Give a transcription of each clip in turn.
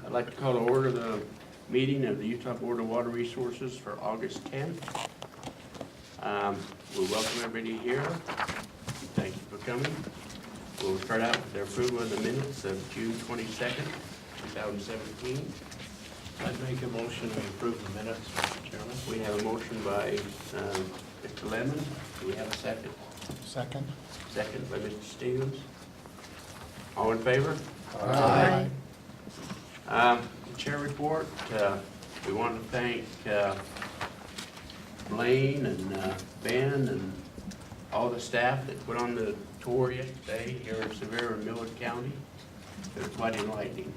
I'd like to call to order the meeting of the Utah Board of Water Resources for August 10th. We welcome everybody here. Thank you for coming. We'll start out with the approval of the minutes of June 22nd, 2017. I'd make a motion to approve the minutes, Mr. Chairman. We have a motion by Mr. Lemon. Do we have a second? Second. Second by Mr. Stevens. All in favor? Aye. Chair report, we want to thank Blaine and Ben and all the staff that put on the tour yesterday here in Sevier and Millard County. It was quite enlightening.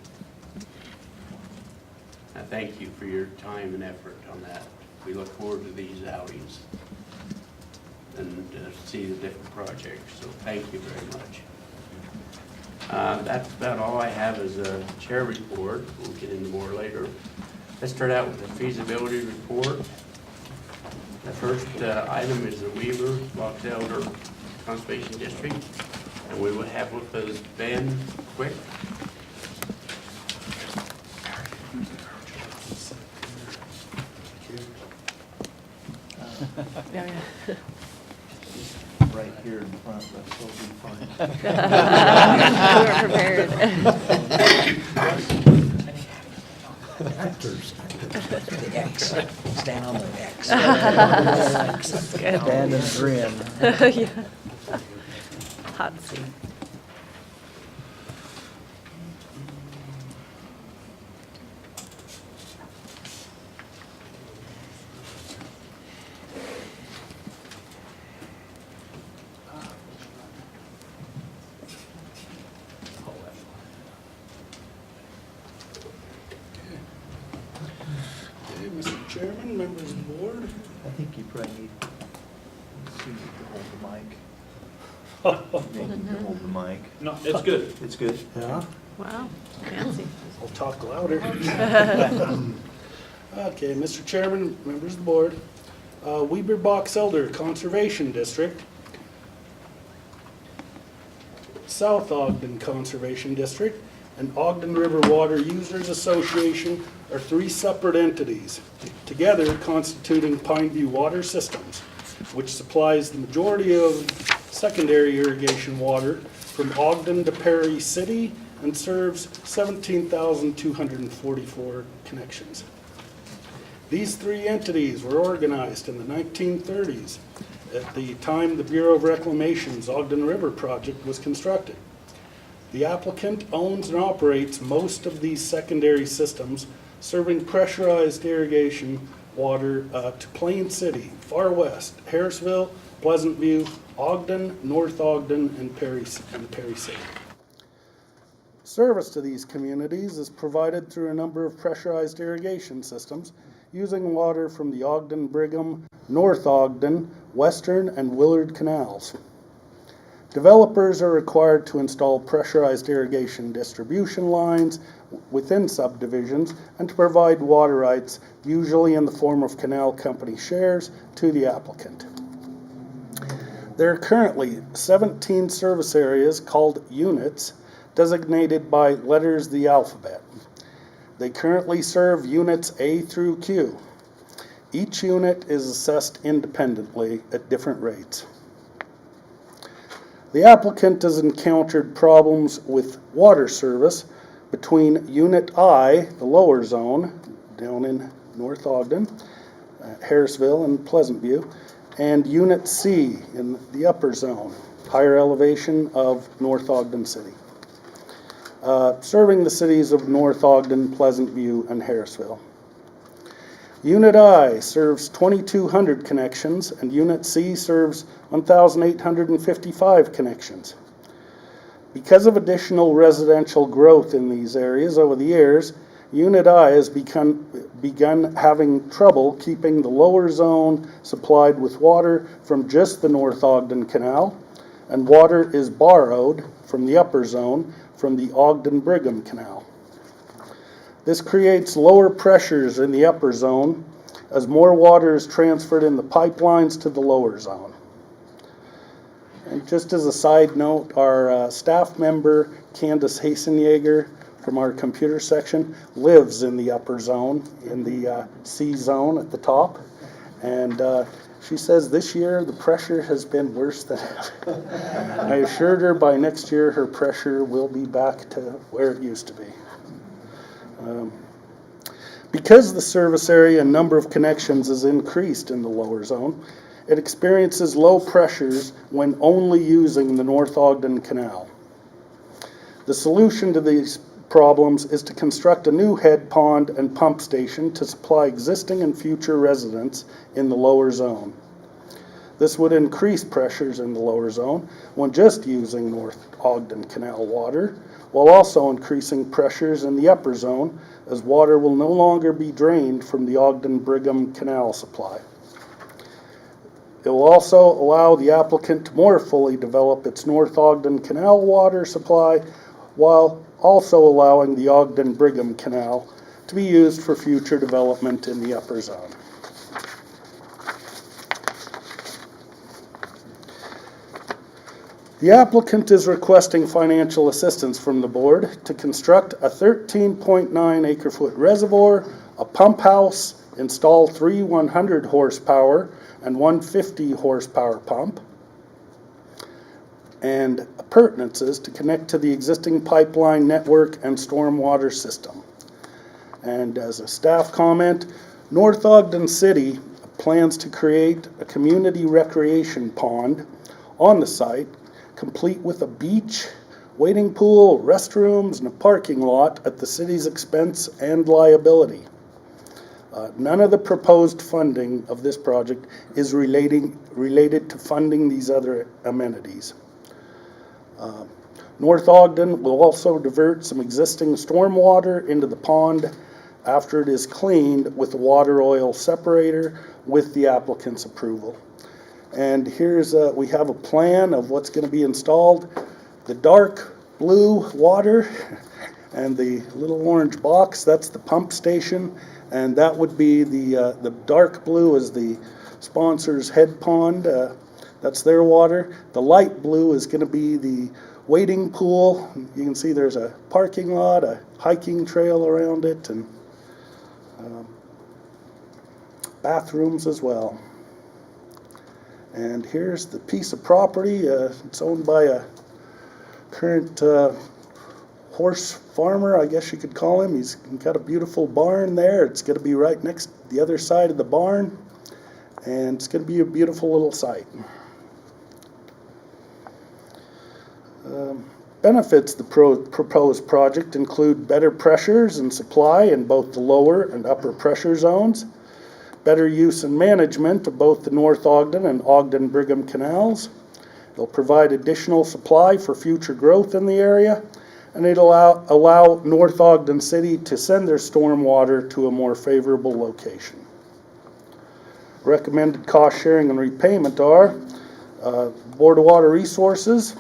I thank you for your time and effort on that. We look forward to these outings and see the different projects, so thank you very much. That's about all I have as a chair report. We'll get into more later. Let's start out with the feasibility report. The first item is the Weaver Box Elder Conservation District, and we will have with us Ben Quick. Right here in front, that's what we find. We were prepared. The X. Stand on the X. That's good. Stand and grin. Yeah. Hot seat. Okay, Mr. Chairman, members of the board. I think you probably need Susie to hold the mic. Maybe to hold the mic. No, it's good. It's good. Yeah, Wow, fancy. I'll talk louder. Okay, Mr. Chairman, members of the board. Weber Box Elder Conservation District, South Ogden Conservation District, and Ogden River Water Users Association are three separate entities, together constituting Pineview Water Systems, which supplies the majority of secondary irrigation water from Ogden to Perry City and serves 17,244 connections. These three entities were organized in the 1930s at the time the Bureau of Reclamation's Ogden River project was constructed. The applicant owns and operates most of these secondary systems, serving pressurized irrigation water to Plain City, Far West, Harrisville, Pleasant View, Ogden, North Ogden, and Perry City. Service to these communities is provided through a number of pressurized irrigation systems using water from the Ogden, Brigham, North Ogden, Western, and Willard canals. Developers are required to install pressurized irrigation distribution lines within subdivisions and to provide water rights, usually in the form of canal company shares, to the applicant. There are currently 17 service areas called units, designated by letters of the alphabet. They currently serve units A through Q. Each unit is assessed independently at different rates. The applicant has encountered problems with water service between Unit I, the lower zone, down in North Ogden, Harrisville, and Pleasant View, and Unit C in the upper zone, higher elevation of North Ogden City, serving the cities of North Ogden, Pleasant View, and Harrisville. Unit I serves 2,200 connections, and Unit C serves 1,855 connections. Because of additional residential growth in these areas over the years, Unit I has begun having trouble keeping the lower zone supplied with water from just the North Ogden Canal, and water is borrowed from the upper zone from the Ogden-Brigham Canal. This creates lower pressures in the upper zone as more water is transferred in the pipelines to the lower zone. And just as a side note, our staff member, Candace Hasenjager, from our computer section lives in the upper zone, in the C zone at the top. And she says this year the pressure has been worse than ever. I assured her by next year her pressure will be back to where it used to be. Because the service area and number of connections is increased in the lower zone, it experiences low pressures when only using the North Ogden Canal. The solution to these problems is to construct a new head pond and pump station to supply existing and future residents in the lower zone. This would increase pressures in the lower zone when just using North Ogden Canal water, while also increasing pressures in the upper zone as water will no longer be drained from the Ogden-Brigham Canal supply. It will also allow the applicant to more fully develop its North Ogden Canal water supply while also allowing the Ogden-Brigham Canal to be used for future development in the upper zone. The applicant is requesting financial assistance from the board to construct a 13.9 acre-foot reservoir, a pump house, install 3 100 horsepower and 150 horsepower pump, and appurtenances to connect to the existing pipeline network and stormwater system. And as a staff comment, North Ogden City plans to create a community recreation pond on the site, complete with a beach, wading pool, restrooms, and a parking lot at the city's expense and liability. None of the proposed funding of this project is related to funding these other amenities. North Ogden will also divert some existing stormwater into the pond after it is cleaned with a water oil separator with the applicant's approval. And here's we have a plan of what's going to be installed. The dark blue water and the little orange box, that's the pump station, and that would be the dark blue is the sponsor's head pond. That's their water. The light blue is going to be the wading pool. You can see there's a parking lot, a hiking trail around it, and bathrooms as well. And here's the piece of property. It's owned by a current horse farmer, I guess you could call him. He's got a beautiful barn there. It's going to be right next to the other side of the barn, and it's going to be a beautiful little site. Benefits the proposed project include better pressures and supply in both the lower and upper pressure zones, better use and management of both the North Ogden and Ogden-Brigham canals. It'll provide additional supply for future growth in the area, and it'll allow North Ogden City to send their stormwater to a more favorable location. Recommended cost sharing and repayment are Board of Water Resources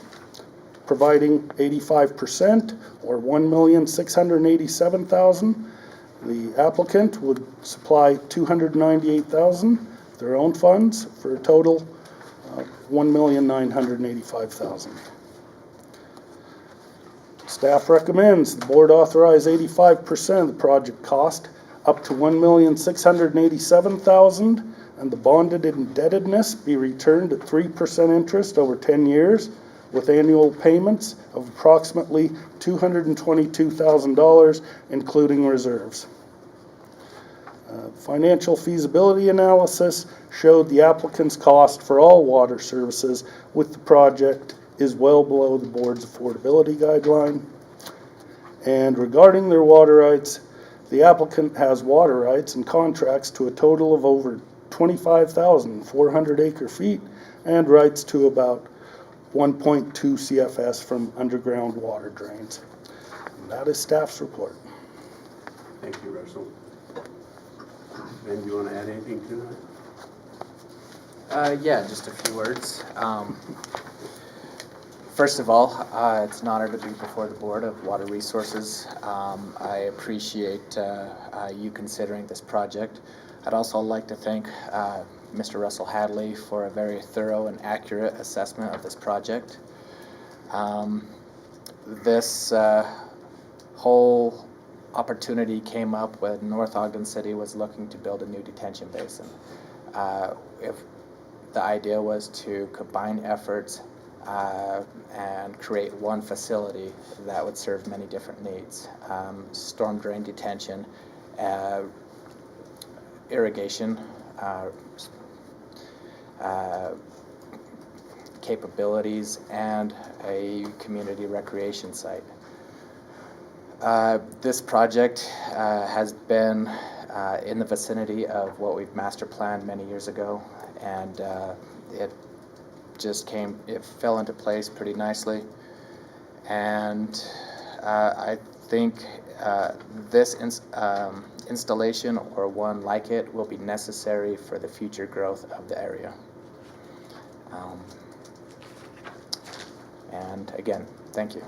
providing 85% or $1,687,000. The applicant would supply $298,000, their own funds, for a total of $1,985,000. Staff recommends the board authorize 85% of the project cost up to $1,687,000, and the bonded indebtedness be returned at 3% interest over 10 years with annual payments of approximately $222,000, including reserves. Financial feasibility analysis showed the applicant's cost for all water services with the project is well below the board's affordability guideline. And regarding their water rights, the applicant has water rights and contracts to a total of over 25,400 acre feet and rights to about 1.2 CFS from underground water drains. And that is staff's report. Thank you, Russell. Ben, do you want to add anything to that? Yeah, just a few words. First of all, it's an honor to be before the Board of Water Resources. I appreciate you considering this project. I'd also like to thank Mr. Russell Hadley for a very thorough and accurate assessment of this project. This whole opportunity came up when North Ogden City was looking to build a new detention basin. If the idea was to combine efforts and create one facility that would serve many different needs. Storm drain detention, irrigation, capabilities, and a community recreation site. This project has been in the vicinity of what we've master planned many years ago, and it fell into place pretty nicely. And I think this installation or one like it will be necessary for the future growth of the area. And again, thank you.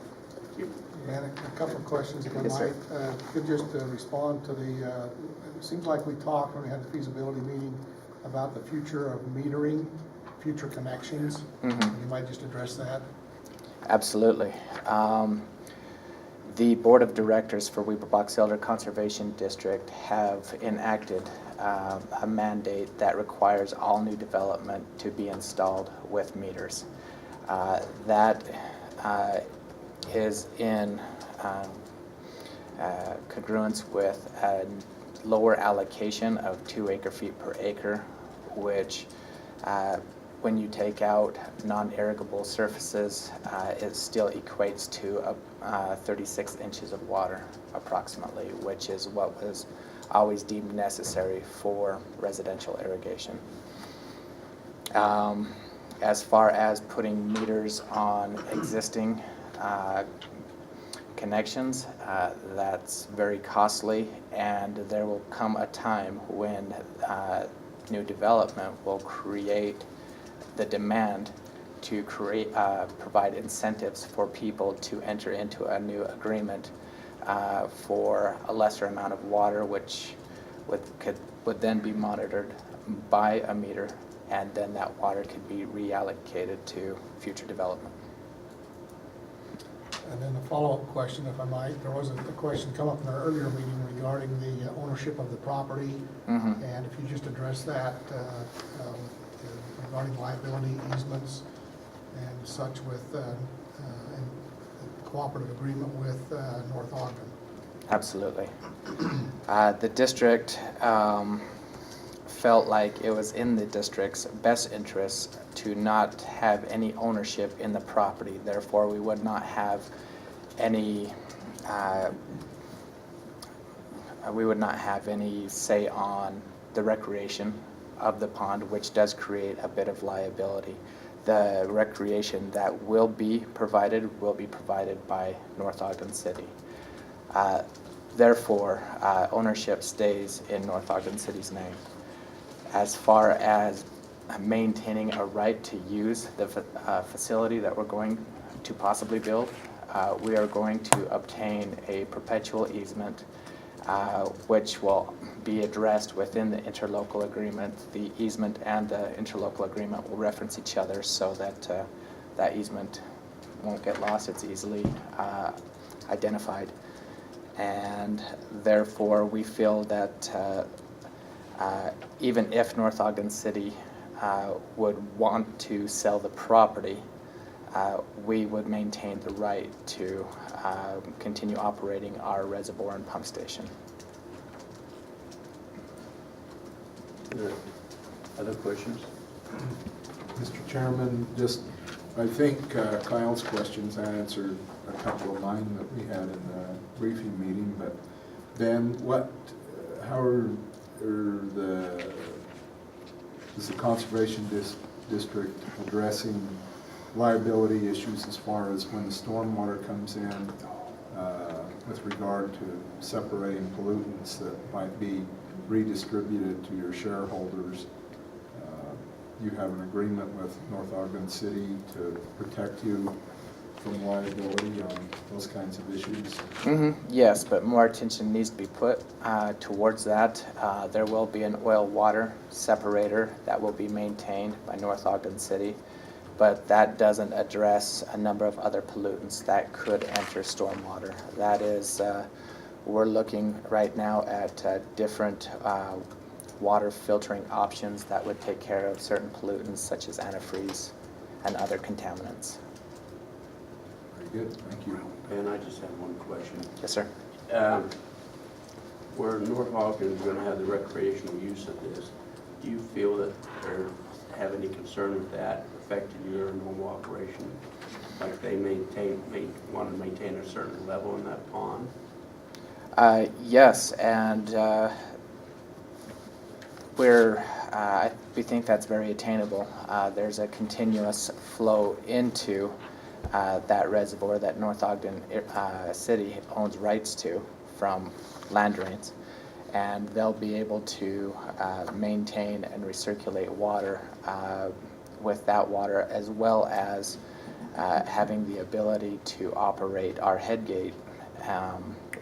And a couple of questions, if I Yes, might. sir. Could just respond to the, it seems like we talked when we had the feasibility meeting about the future of metering, future connections. Mhm. You might just address that. Absolutely. The Board of Directors for Weber Box Elder Conservation District have enacted a mandate that requires all new development to be installed with meters. That is in congruence with a lower allocation of 2 acre-feet per acre, which when you take out non-irrigable surfaces, it still equates to 36 inches of water approximately, which is what was always deemed necessary for residential irrigation. As far as putting meters on existing connections, that's very costly, and there will come a time when new development will create the demand to provide incentives for people to enter into a new agreement for a lesser amount of water, which would then be monitored by a meter, and then that water could be reallocated to future development. And then a follow-up question, if I might. There was a question come up in our earlier meeting regarding the ownership of the property. Mhm. And if you just address that regarding liability easements and such with and cooperative agreement with North Ogden. Absolutely. The district felt like it was in the district's best interest to not have any ownership in the property. Therefore, we would not have any say on the recreation of the pond, which does create a bit of liability. The recreation that will be provided by North Ogden City. Therefore, ownership stays in North Ogden City's name. As far as maintaining a right to use the facility that we're going to possibly build, we are going to obtain a perpetual easement, which will be addressed within the interlocal agreement. The easement and the interlocal agreement will reference each other so that that easement won't get lost. It's easily identified. And therefore, we feel that even if North Ogden City would want to sell the property, we would maintain the right to continue operating our reservoir and pump station. Other questions? Mr. Chairman, I think Kyle's questions answered a couple of mine that we had in the briefing meeting, but Ben, is the Conservation District addressing liability issues as far as when the stormwater comes in with regard to separating pollutants that might be redistributed to your shareholders? You have an agreement with North Ogden City to protect you from liability on those kinds of issues? Yes, but more attention needs to be put towards that. There will be an oil-water separator that will be maintained by North Ogden City. but that doesn't address a number of other pollutants that could enter stormwater. That is, we're looking right now at different water filtering options that would take care of certain pollutants such as antifreeze and other contaminants. Very good, thank you. And I just have one question. Yes, sir. Where North Ogden is going to have the recreational use of this, do you feel that they have any concern with that affecting your normal operation? Like they want to maintain a certain level in that pond? Yes, and we think that's very attainable. There's a continuous flow into that reservoir that North Ogden City owns rights to from land drains, and they'll be able to maintain and recirculate water with that water, as well as having the ability to operate our head gate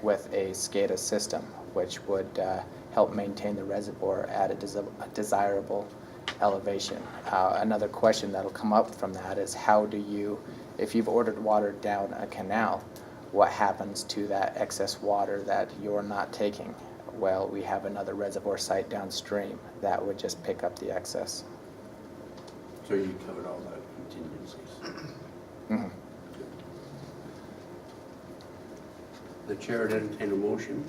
with a SCADA system, which would help maintain the reservoir at a desirable elevation. Another question that'll come up from that is, how do you, if you've ordered water down a canal, what happens to that excess water that you're not taking? Well, we have another reservoir site downstream that would just pick up the excess. So you covered all the contingencies. Mm-hmm. The chair would entertain a motion.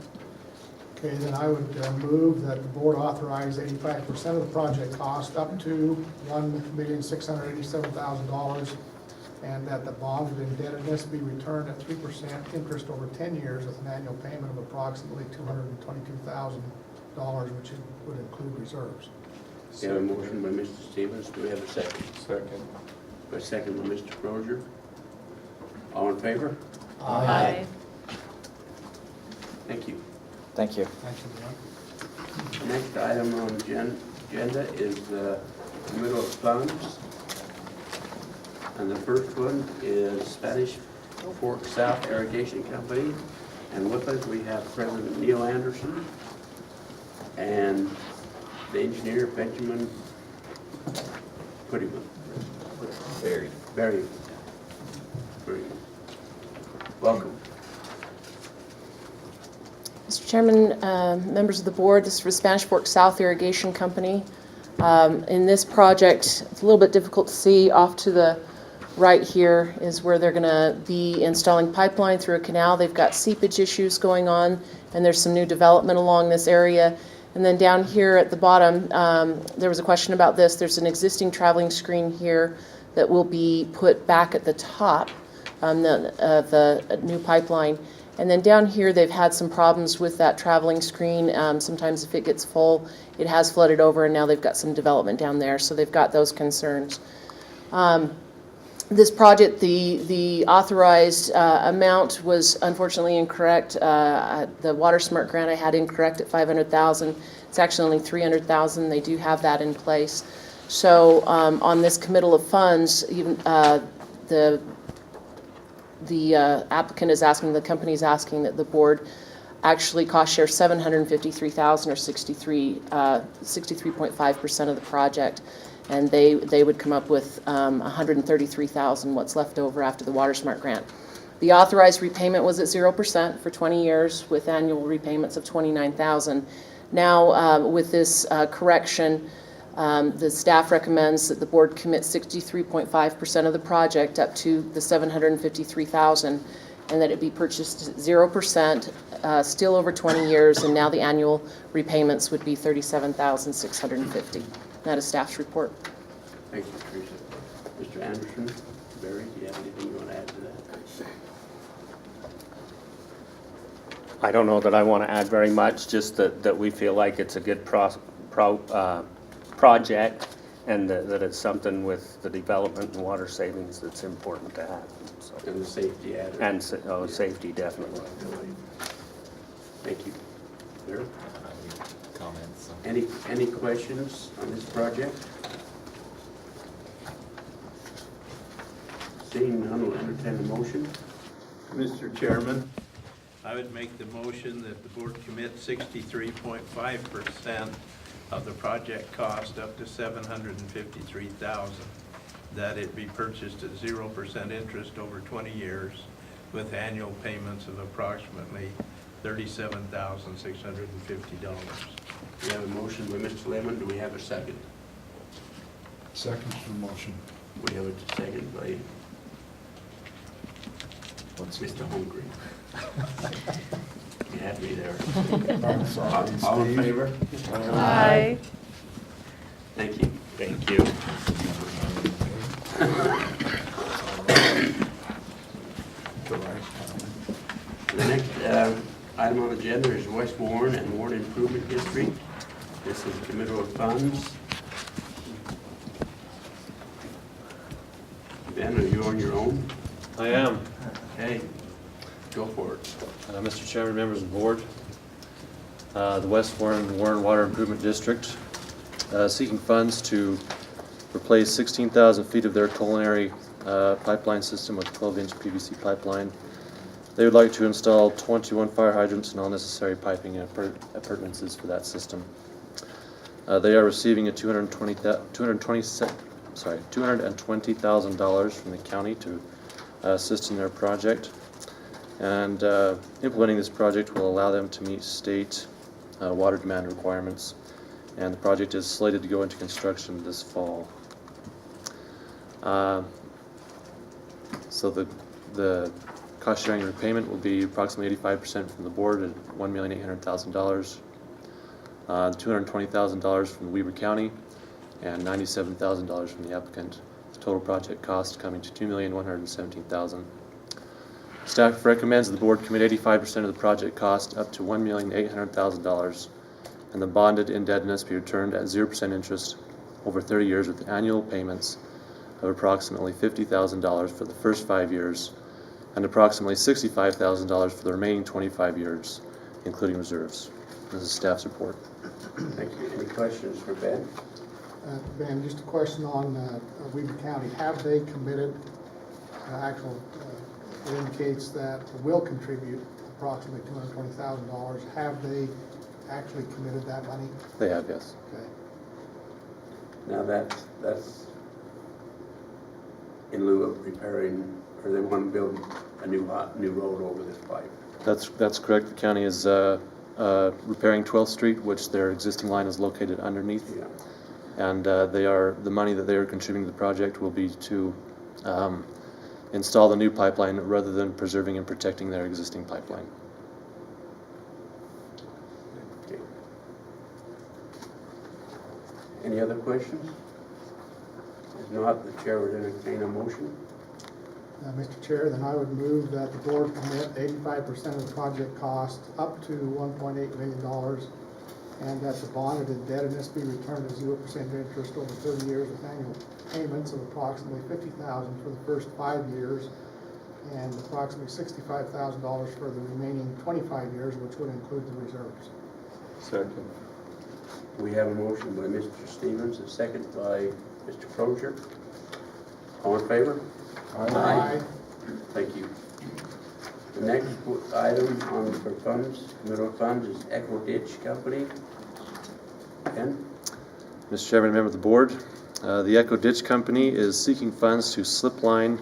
Okay, then I would move that the board authorize 85% of the project cost up to $1,687,000, and that the bonded indebtedness be returned at 3% interest over 10 years with an annual payment of approximately $222,000, which would include reserves. We have a motion by Mr. Stevens. Do we have a second? Second. A second by Mr. Crozier. All in favor? Aye. Thank you. Thank you. Thank you, John. The next item on the agenda is committal of funds. And the first one is Spanish Fork South Irrigation Company. And with us we have President Neil Anderson and the engineer Benjamin Puttyman. Very good. Welcome. Mr. Chairman, members of the board, this is for Spanish Fork South Irrigation Company. In this project, it's a little bit difficult to see. Off to the right here is where they're going to be installing pipeline through a canal. They've got seepage issues going on, and there's some new development along this area. And then down here at the bottom, there was a question about this. There's an existing traveling screen here that will be put back at the top of the new pipeline. And then down here, they've had some problems with that traveling screen. Sometimes if it gets full, it has flooded over, and now they've got some development down there, so they've got those concerns. This project, the authorized amount was unfortunately incorrect. The Water Smart grant I had incorrect at $500,000. It's actually only $300,000. They do have that in place. So on this committal of funds, even the applicant is asking, the company is asking that the board actually cost share $753,000 or 63.5% of the project, and they would come up with $133,000, what's left over after the Water Smart grant. The authorized repayment was at 0% for 20 years with annual repayments of $29,000. Now with this correction, the staff recommends that the board commit 63.5% of the project up to the $753,000, and that it be purchased at 0%, still over 20 years, and now the annual repayments would be $37,650. That is staff's report. Thank you, Teresa. Mr. Anderson, Barry, do you have anything you want to add to that? I don't know that I want to add very much, just that we feel like it's a good project, and that it's something with the development and water savings that's important to have. So. And the safety added. And safety, definitely. Thank you. Barry? Comments? Any questions on this project? Seeing none, we'll entertain a motion. Mr. Chairman, I would make the motion that the board commit 63.5% of the project cost up to $753,000. that it be purchased at 0% interest over 20 years with annual payments of approximately $37,650. We have a motion by Mr. Lemon. Do we have a second? Second for motion. We have a second by What's it? Mr. Holmgren. You had me there. I'm sorry, All in Steve. favor? Aye. Thank you. Thank you. The next item on the agenda is West Warren and Warren Improvement District. This is committal of funds. Ben, are you on your own? I am. Okay, go for it. Mr. Chairman, members of the board, the West Warren Water Improvement District seeking funds to replace 16,000 feet of their culinary pipeline system with 12-inch PVC pipeline. They would like to install 21 fire hydrants and all necessary piping and appurtenances for that system. They are receiving a $220,000 from the county to assist in their project. And implementing this project will allow them to meet state water demand requirements. And the project is slated to go into construction this fall. So the cost sharing repayment will be approximately 85% from the board at $1,800,000, $220,000 from Weber County, and $97,000 from the applicant. The total project cost coming to $2,117,000. Staff recommends the board commit 85% of the project cost up to $1,800,000, and the bonded indebtedness be returned at 0% interest over 30 years with annual payments of approximately $50,000 for the first 5 years and approximately $65,000 for the remaining 25 years, including reserves. This is staff's report. Thank you. Any questions for Ben? Ben, just a question on Weber County. Have they committed, it indicates that will contribute approximately $220,000. Have they actually committed that money? They have, yes. Okay. Now that's in lieu of repairing, or they want to build a new road over this pipe. That's correct. The county is repairing 12th Street, which their existing line is located underneath. Yeah. And the money that they are contributing to the project will be to install the new pipeline rather than preserving and protecting their existing pipeline. Okay. Any other questions? If not, the chair would entertain a motion. Mr. Chair, then I would move that the board commit 85% of the project cost up to $1.8 million, and that the bonded indebtedness be returned at 0% interest over 30 years with annual payments of approximately $50,000 for the first 5 years and approximately $65,000 for the remaining 25 years, which would include the reserves. Second. We have a motion by Mr. Stevens, a second by Mr. Crozier. All in favor? Aye. Thank you. The next item on for funds, committal funds, is Echo Ditch Company. Ken? Mr. Chairman, member of the board, the Echo Ditch Company is seeking funds to slip line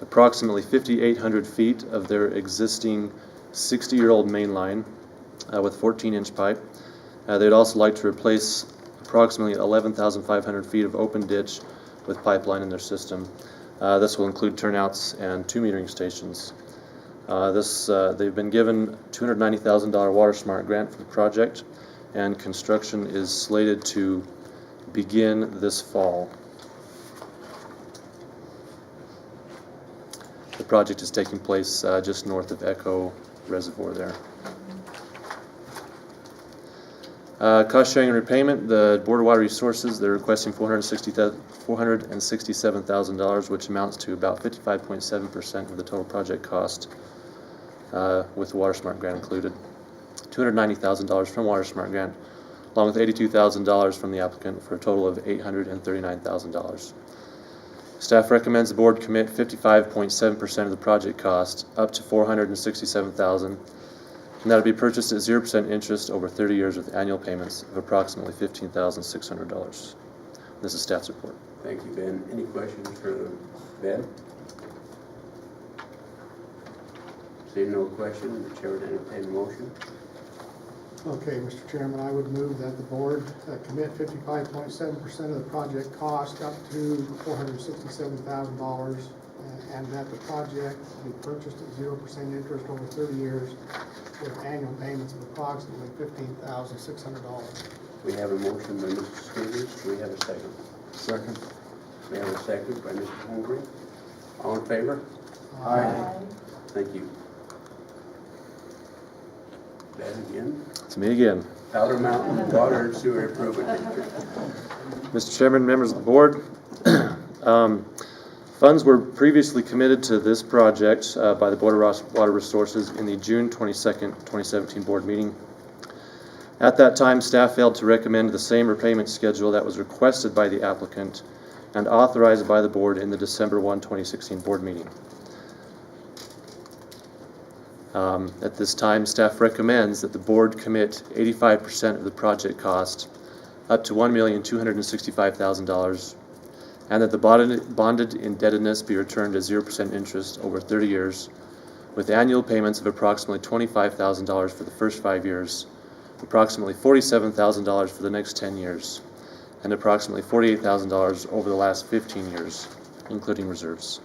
approximately 5,800 feet of their existing 60-year-old main line with 14-inch pipe. They'd also like to replace approximately 11,500 feet of open ditch with pipeline in their system. This will include turnouts and 2 metering stations. They've been given $290,000 Water Smart grant for the project, and construction is slated to begin this fall. The project is taking place just north of Echo Reservoir there. Cost sharing and repayment, the Board of Water Resources, they're requesting $467,000, which amounts to about 55.7% of the total project cost, with the Water Smart grant included. $290,000 from Water Smart grant, along with $82,000 from the applicant, for a total of $839,000. Staff recommends the board commit 55.7% of the project cost, up to $467,000, and that will be purchased at 0% interest over 30 years with annual payments of approximately $15,600. This is staff's report. Thank you, Ben. Any questions for Ben? Seeing no question, the chair would entertain a motion. Okay, Mr. Chairman, I would move that the board commit 55.7% of the project cost up to $467,000, and that the project be purchased at 0% interest over 30 years with annual payments of approximately $15,600. We have a motion by Mr. Stevens. Do we have a second? Second. We have a second by Mr. Holmgren. All in favor? Aye. Thank you. Ben again. It's me again. Powder Mountain Water and Sewer Improvement District. Mr. Chairman, members of the board, funds were previously committed to this project by the Board of Water Resources in the June 22nd, 2017 board meeting. At that time, staff failed to recommend the same repayment schedule that was requested by the applicant and authorized by the board in the December 1, 2016 board meeting. At this time, staff recommends that the board commit 85% of the project cost up to $1,265,000 and that the bonded indebtedness be returned at 0% interest over 30 years with annual payments of approximately $25,000 for the first 5 years, approximately $47,000 for the next 10 years, and approximately $48,000 over the last 15 years, including reserves.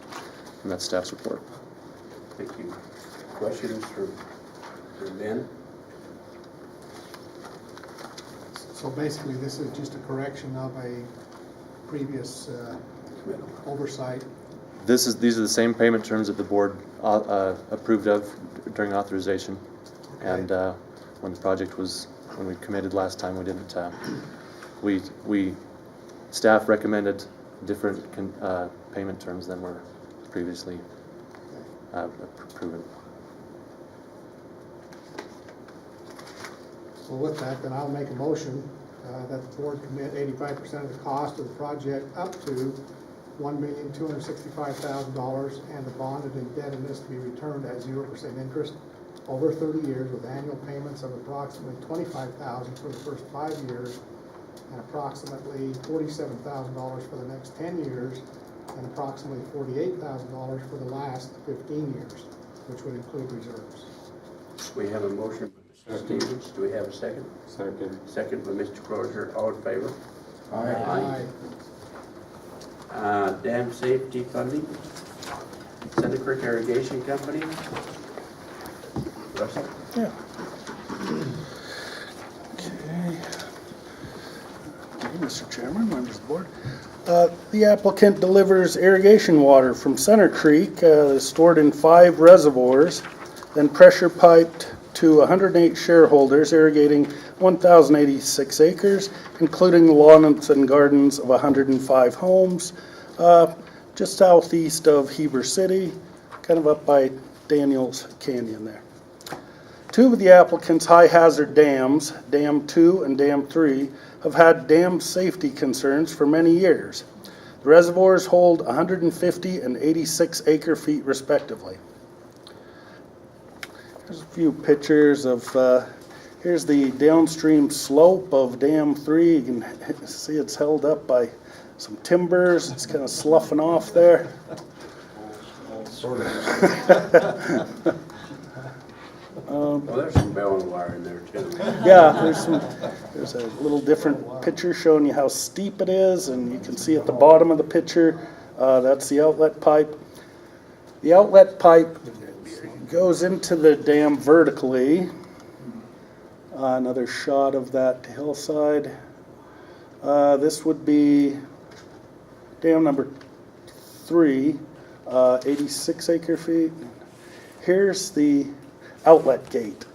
And that's staff's report. Thank you. Questions for Ben? So basically, this is just a correction of a previous oversight. These are the same payment terms that the board approved of during authorization. Okay. And when we committed last time, we didn't, staff recommended different payment terms than were previously approved. So with that, then I'll make a motion that the board commit 85% of the cost of the project up to $1,265,000 and the bonded indebtedness to be returned at 0% interest over 30 years with annual payments of approximately $25,000 for the first 5 years and approximately $47,000 for the next 10 years and approximately $48,000 for the last 15 years, which would include reserves. We have a motion by Mr. Stevens. Do we have a second? Second. Second by Mr. Crozier. All in favor? Aye. Dam safety funding. Center Creek Irrigation Company. Russell? Yeah. Okay. Mr. Chairman, members of the board. The applicant delivers irrigation water from Center Creek, stored in 5 reservoirs, then pressure piped to 108 shareholders, irrigating 1,086 acres, including lawns and gardens of 105 homes, just southeast of Heber City, kind of up by Daniels Canyon there. 2 of the applicant's high-hazard dams, Dam 2 and Dam 3, have had dam safety concerns for many years. The reservoirs hold 150 and 86 acre-feet respectively. There's a few pictures of, here's the downstream slope of Dam 3. You can see it's held up by some timbers. It's kind of sloughing off there. Sort of. Well, there's some bell wire in there too. Yeah, there's a little different picture showing you how steep it is, and you can see at the bottom of the picture, that's the outlet pipe. The outlet pipe goes into the dam vertically. Another shot of that hillside. This would be dam number 3, 86 acre feet. Here's the outlet gate.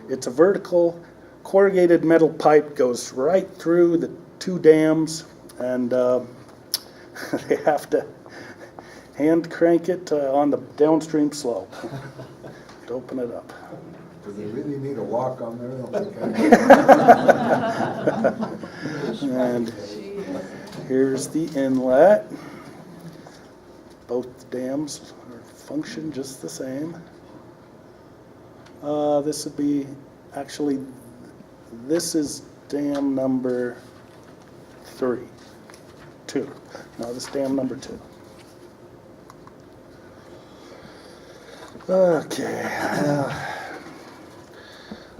It's a vertical corrugated metal pipe, goes right through the 2 dams, and they have to hand crank it on the downstream slope to open it up. Do they really need a lock on there? And here's the inlet. Both dams function just the same. This would be, this is dam number 3. 2. Now this dam number 2.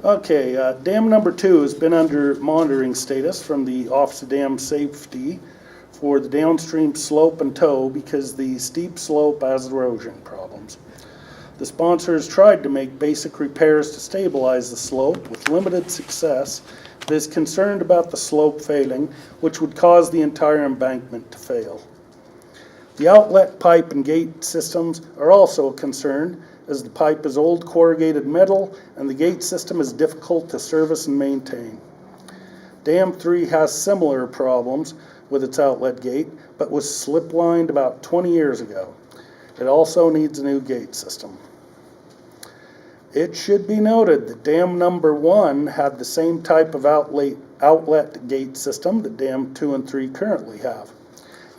Okay, dam number 2 has been under monitoring status from the Office of Dam Safety for the downstream slope and toe because the steep slope has erosion problems. The sponsor has tried to make basic repairs to stabilize the slope with limited success, but is concerned about the slope failing, which would cause the entire embankment to fail. The outlet pipe and gate systems are also a concern, as the pipe is old corrugated metal and the gate system is difficult to service and maintain. Dam 3 has similar problems with its outlet gate, but was slip-lined about 20 years ago. It also needs a new gate system. It should be noted that dam number 1 had the same type of outlet gate system that dam 2 and 3 currently have.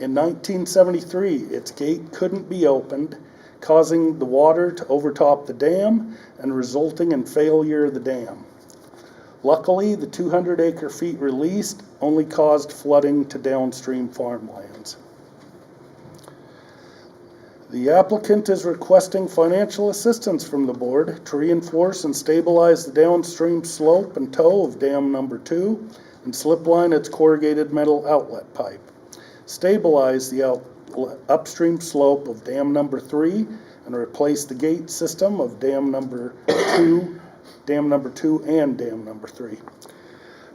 In 1973, its gate couldn't be opened, causing the water to overtop the dam and resulting in failure of the dam. Luckily, the 200 acre-feet released only caused flooding to downstream farmlands. The applicant is requesting financial assistance from the board to reinforce and stabilize the downstream slope and toe of dam number 2 and slipline its corrugated metal outlet pipe. Stabilize the upstream slope of dam number 3 and replace the gate system of dam number 2 and dam number 3.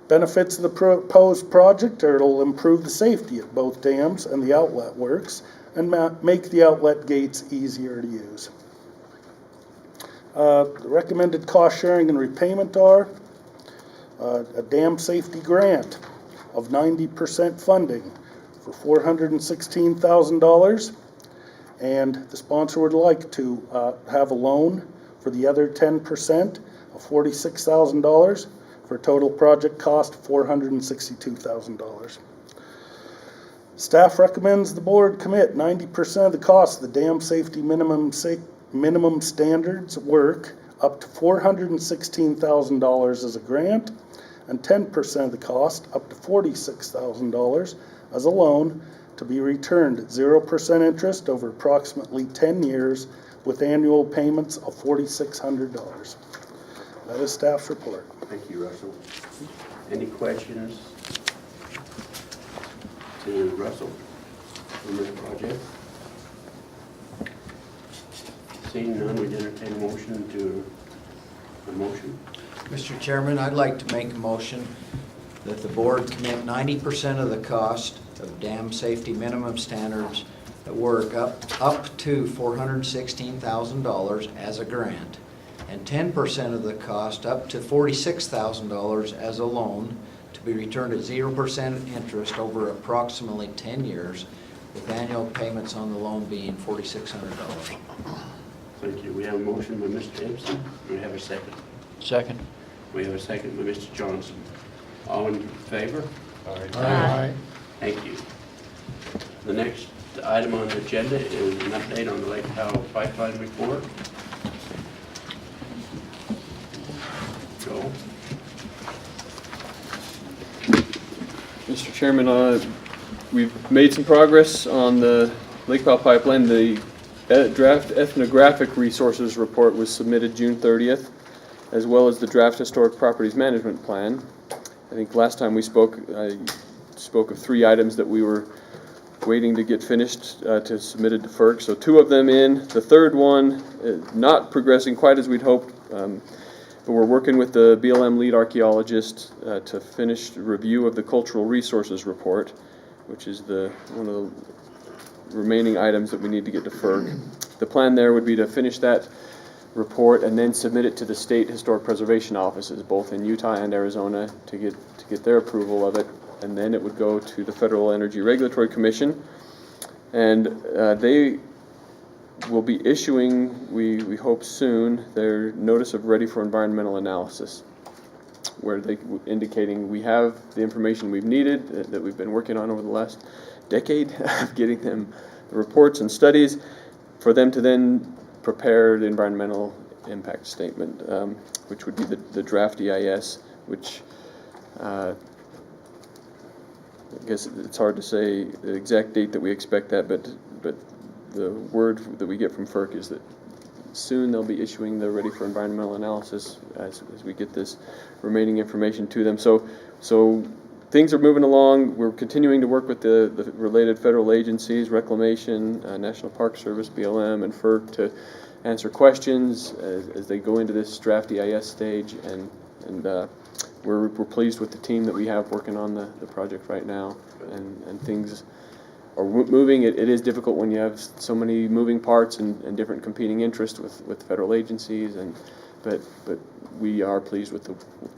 Benefits of the proposed project are it'll improve the safety of both dams and the outlet works and make the outlet gates easier to use. The recommended cost sharing and repayment are a dam safety grant of 90% funding for $416,000, and the sponsor would like to have a loan for the other 10% of $46,000 for a total project cost of $462,000. Staff recommends the board commit 90% of the cost of the dam safety minimum standards work up to $416,000 as a grant and 10% of the cost up to $46,000 as a loan to be returned at 0% interest over approximately 10 years with annual payments of $4,600. That is staff's report. Thank you, Russell. Any questions to Russell on this project? Seeing none, we'd entertain a motion to Mr. Chairman, I'd like to make a motion that the board commit 90% of the cost of dam safety minimum standards at work up to $416,000 as a grant, and 10% of the cost up to $46,000 as a loan to be returned at 0% interest over approximately 10 years, with annual payments on the loan being $4,600. Thank you. We have a motion by Mr. Empson. Do we have a second? Second. We have a second by Mr. Johnson. All in favor? Aye. Thank you. The next item on the agenda is an update on the Lake Powell pipeline report. Joel? Mr. Chairman, we've made some progress on the Lake Powell pipeline. The draft ethnographic resources report was submitted June 30th, as well as the draft historic properties management plan. I think last time we spoke, I spoke of 3 items that we were waiting to get finished to submit it to FERC. So 2 of them in. The third one not progressing quite as we'd hoped, but we're working with the BLM lead archaeologist to finish the review of the cultural resources report, which is one of the remaining items that we need to get to FERC. The plan there would be to finish that report and then submit it to the state historic preservation offices, both in Utah and Arizona, to get their approval of it, and then it would go to the Federal Energy Regulatory Commission, and they will be issuing, we hope soon, their notice of ready for environmental analysis, where they indicating we have the information we've needed, that we've been working on over the last decade of getting them the reports and studies for them to then prepare the environmental impact statement, which would be the draft EIS, which I guess it's hard to say the exact date that we expect that, but the word that we get from FERC is that soon they'll be issuing the ready for environmental analysis as we get this remaining information to them. So things are moving along. We're continuing to work with the related federal agencies, Reclamation, National Park Service, BLM, and FERC to answer questions as they go into this draft EIS stage, and we're pleased with the team that we have working on the project right now, and things are moving. It is difficult when you have so many moving parts and different competing interests with federal agencies, but we are pleased with the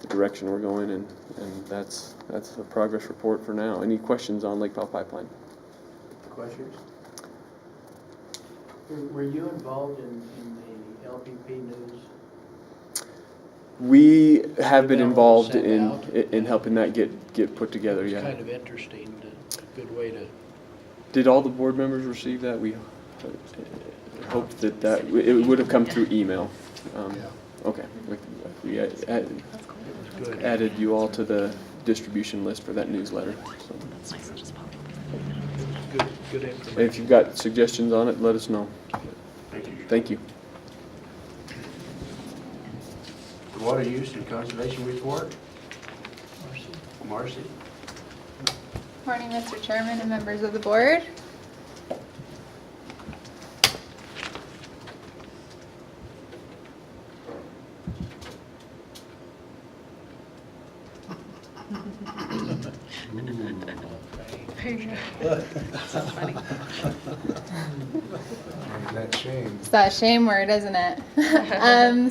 direction we're going, and that's a progress report for now. Any questions on Lake Powell Pipeline? Questions? Were you involved in the LPP news? We have been Email involved sent in out. in helping that get put together. It's Yeah. kind of interesting, a good way to. Did all the board members receive that? We hoped that it would have come through email. Okay. We added you all to the distribution list for that newsletter. So. That's nice. I'll just pop Good information. If you've got suggestions on it, let us know. Thank you. Thank you. The Water Use and Conservation Report? Marcy? Morning, Mr. Chairman and members of the board. So funny. That shame. It's that shame word, isn't it?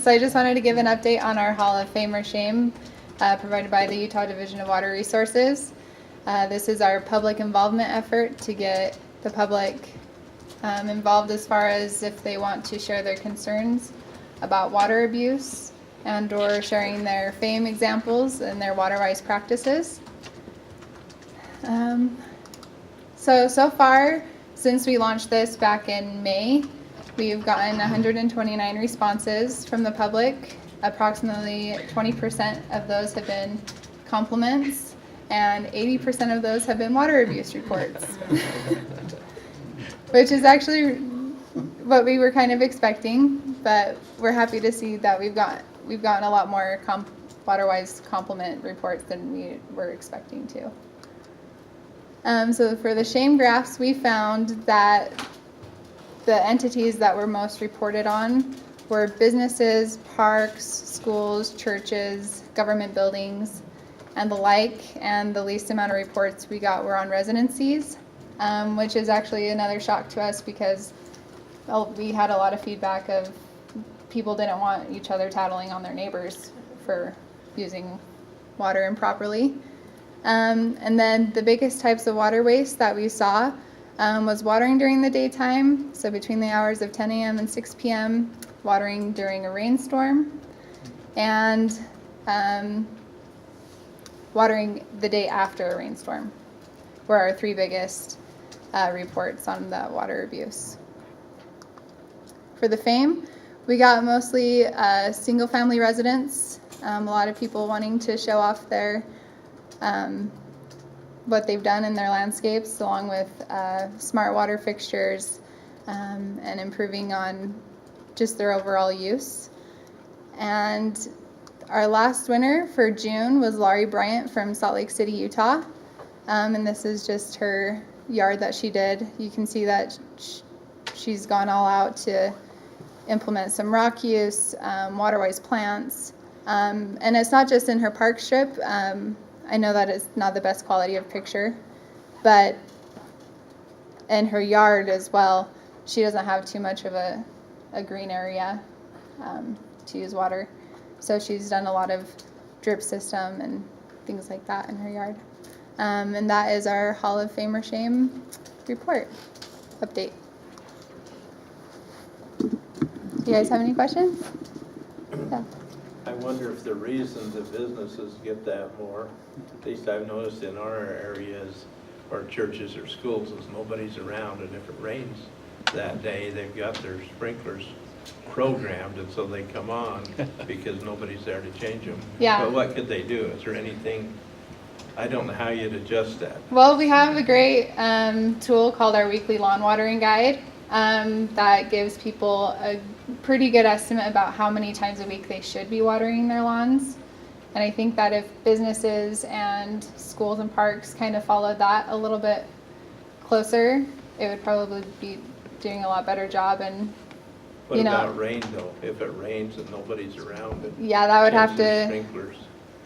So I just wanted to give an update on our Hall of Fame or Shame provided by the Utah Division of Water Resources. This is our public involvement effort to get the public involved as far as if they want to share their concerns about water abuse and or sharing their fame examples and their water-wise practices. So far, since we launched this back in May, we've gotten 129 responses from the public. Approximately 20% of those have been compliments, and 80% of those have been water abuse reports, which is actually what we were kind of expecting, but we're happy to see that we've gotten a lot more water-wise compliment reports than we were expecting to. So for the shame graphs, we found that the entities that were most reported on were businesses, parks, schools, churches, government buildings, and the like, and the least amount of reports we got were on residencies, which is actually another shock to us because we had a lot of feedback of people didn't want each other tattling on their neighbors for using water improperly. And then the biggest types of water waste that we saw was watering during the daytime, so between the hours of 10 a.m. and 6 p.m., watering during a rainstorm, and watering the day after a rainstorm were our three biggest reports on the water abuse. For the fame, we got mostly single-family residents, a lot of people wanting to show off their what they've done in their landscapes, along with smart water fixtures and improving on just their overall use. And our last winner for June was Laurie Bryant from Salt Lake City, Utah. And this is just her yard that she did. You can see that she's gone all out to implement some rock use, water-wise plants. And it's not just in her park strip. I know that it's not the best quality of picture, but in her yard as well, she doesn't have too much of a green area to use water. So she's done a lot of drip system and things like that in her yard. And that is our Hall of Fame or Shame report update. You guys have any questions? Yeah. I wonder if the reason that businesses get that more, at least I've noticed in our areas, or churches or schools, is nobody's around, and if it rains that day, they've got their sprinklers programmed, and so they come on because nobody's there to change them. Yeah. But what could they do? Is there anything I don't know how you'd adjust that. Well, we have a great tool called our weekly lawn watering guide that gives people a pretty good estimate about how many times a week they should be watering their lawns. And I think that if businesses and schools and parks kind of followed that a little bit closer, it would probably be doing a lot better job. And What you know, about rain though? If it rains and nobody's around it? yeah, that would have chances to sprinklers.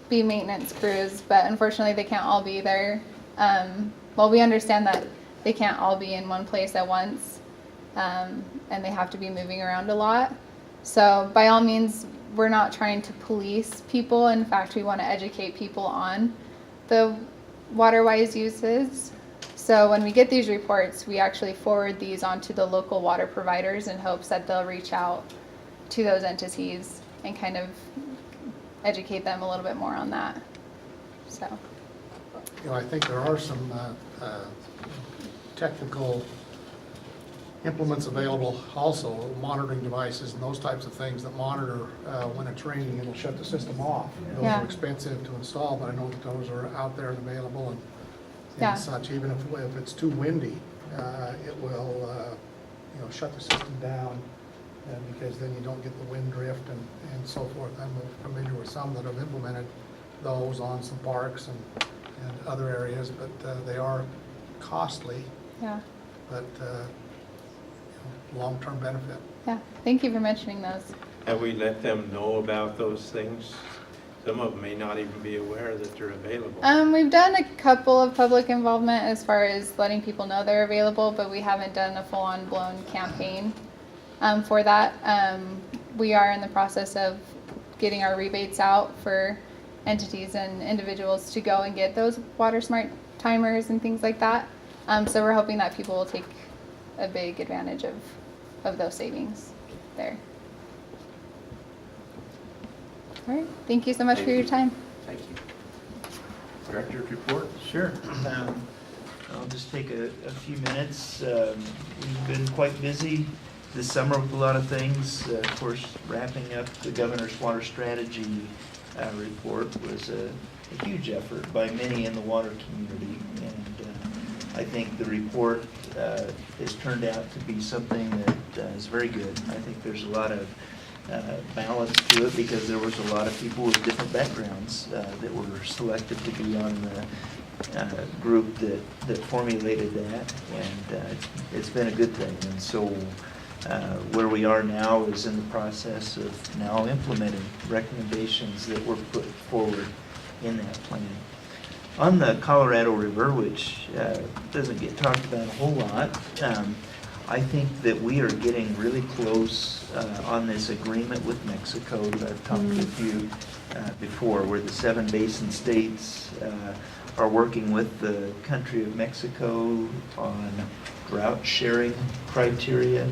be maintenance crews, but unfortunately they can't all be there. Well, we understand that they can't all be in one place at once, and they have to be moving around a lot. So by all means, we're not trying to police people. In fact, we want to educate people on the water-wise uses. So when we get these reports, we actually forward these onto the local water providers in hopes that they'll reach out to those entities and kind of educate them a little bit more on that. So, You know, I think there are some technical implements available also, monitoring devices and those types of things that monitor when it's raining, it'll shut the system off. Those Yeah. are expensive to install, but I know that those are out there and available and Yeah. such. Even if it's too windy, it will shut the system down because then you don't get the wind drift and so forth. I'm familiar with some that have implemented those on some parks and other areas, but they are costly, yeah. but long-term benefit. Yeah, thank you for mentioning those. Have we let them know about those things? Some of them may not even be aware that they're available. We've done a couple of public involvement as far as letting people know they're available, but we haven't done a full-on blown campaign for that. We are in the process of getting our rebates out for entities and individuals to go and get those water smart timers and things like that. So we're hoping that people will take a big advantage of those savings there. All right, thank you so much for your time. Thank you. Director's report? Sure. I'll just take a few minutes. We've been quite busy this summer with a lot of things. Of course, wrapping up the governor's water strategy report was a huge effort by many in the water community. And I think the report has turned out to be something that is very good. I think there's a lot of balance to it because there was a lot of people with different backgrounds that were selected to be on the group that formulated that, and it's been a good thing. And so where we are now is in the process of now implementing recommendations that were put forward in that plan. On the Colorado River, which doesn't get talked about a whole lot, I think that we are getting really close on this agreement with Mexico that I've talked with you before, where the 7 basin states are working with the country of Mexico on drought sharing criteria.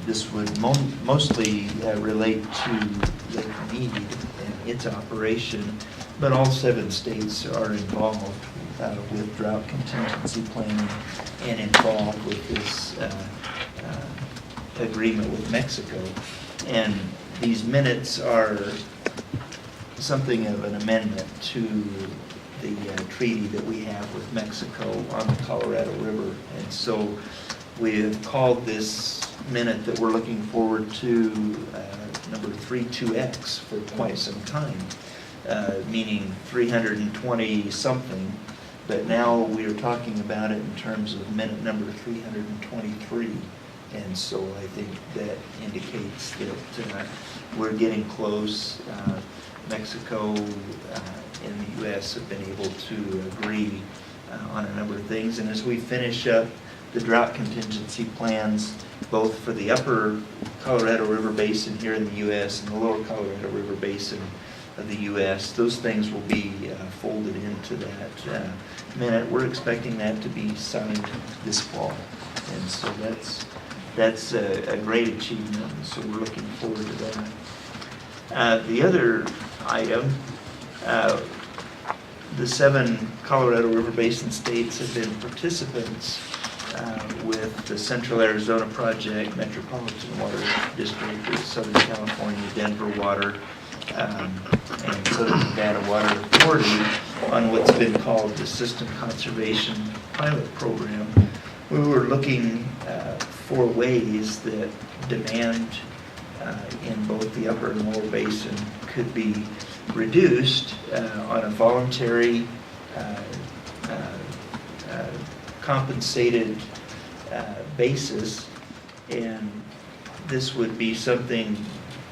This would mostly relate to Lake Mead and its operation, but all 7 states are involved with drought contingency planning and involved with this agreement with Mexico. And these minutes are something of an amendment to the treaty that we have with Mexico on the Colorado River. And so we have called this minute that we're looking forward to number 32X for quite some time, meaning 320 something. But now we are talking about it in terms of minute number 323. And so I think that indicates that we're getting close. Mexico and the U.S. have been able to agree on a number of things. And as we finish up the drought contingency plans, both for the upper Colorado River Basin here in the U.S. and the lower Colorado River Basin of the U.S., those things will be folded into that minute. We're expecting that to be signed this fall. And so that's a great achievement, and so we're looking forward to that. The other item, the 7 Colorado River Basin states have been participants with the Central Arizona Project, Metropolitan Water District, Southern California, Denver Water, and Southern Nevada Water Authority on what's been called the System Conservation Pilot Program. We were looking for ways that demand in both the upper and lower basin could be reduced on a voluntary, compensated basis, and this would be something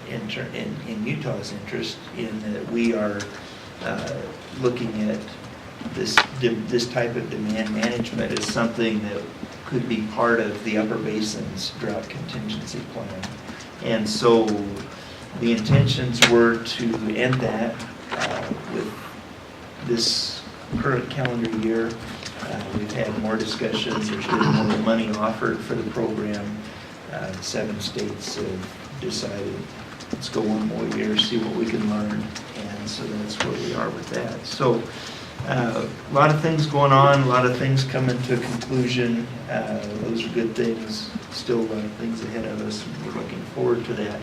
in Utah's interest, in that we are looking at this type of demand management as something that could be part of the Upper Basin's drought contingency plan. And so the intentions were to end that with this current calendar year. We've had more discussions, there's been more money offered for the program. 7 states have decided, let's go one more year, see what we can learn, and so that's where we are with that. So a lot of things going on, a lot of things coming to a conclusion. Those are good things. Still a lot of things ahead of us, and we're looking forward to that.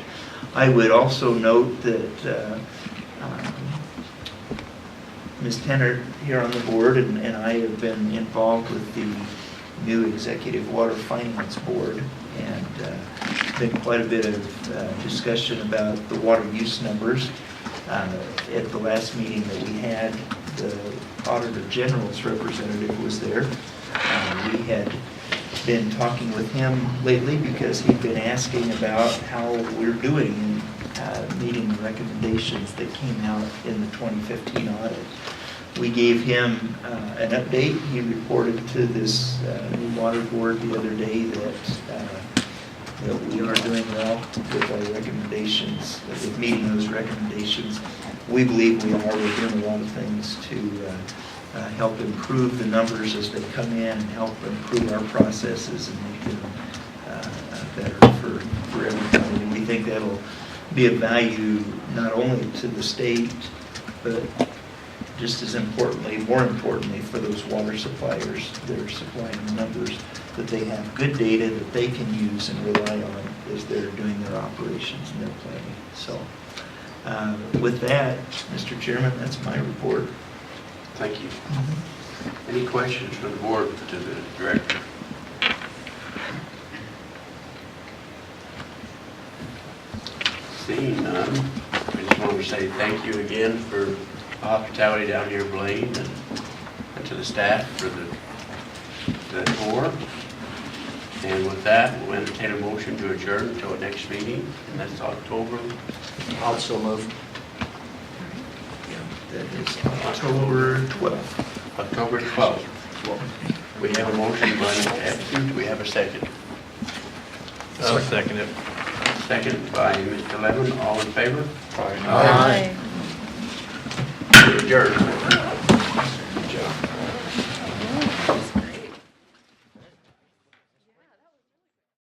I would also note that Ms. Tennant here on the board and I have been involved with the new Executive Water Finance Board, and been quite a bit of discussion about the water use numbers. At the last meeting that we had, the Auditor General's representative was there. We had been talking with him lately because he'd been asking about how we're doing in meeting the recommendations that came out in the 2015 audit. We gave him an update. He reported to this new water board the other day that we are doing well with our recommendations, with meeting those recommendations. We believe we are. We're doing a lot of things to help improve the numbers as they come in and help improve our processes and make them better for everybody. And we think that'll be of value not only to the state, but just as importantly, more importantly, for those water suppliers that are supplying the numbers, that they have good data that they can use and rely on as they're doing their operations and their planning. So with that, Mr. Chairman, that's my report. Thank you. Any questions from the board to the director? Seeing none, I just want to say thank you again for hospitality down here, Blaine, and to the staff for the tour. And with that, we'll entertain a motion to adjourn until our next meeting, and that's October. Also move. That is October 12th. October 12th. We have a motion by Epstein. Do we have a second? I'll second it. Second by Mr. Levin. All in favor? Aye. Adjourned.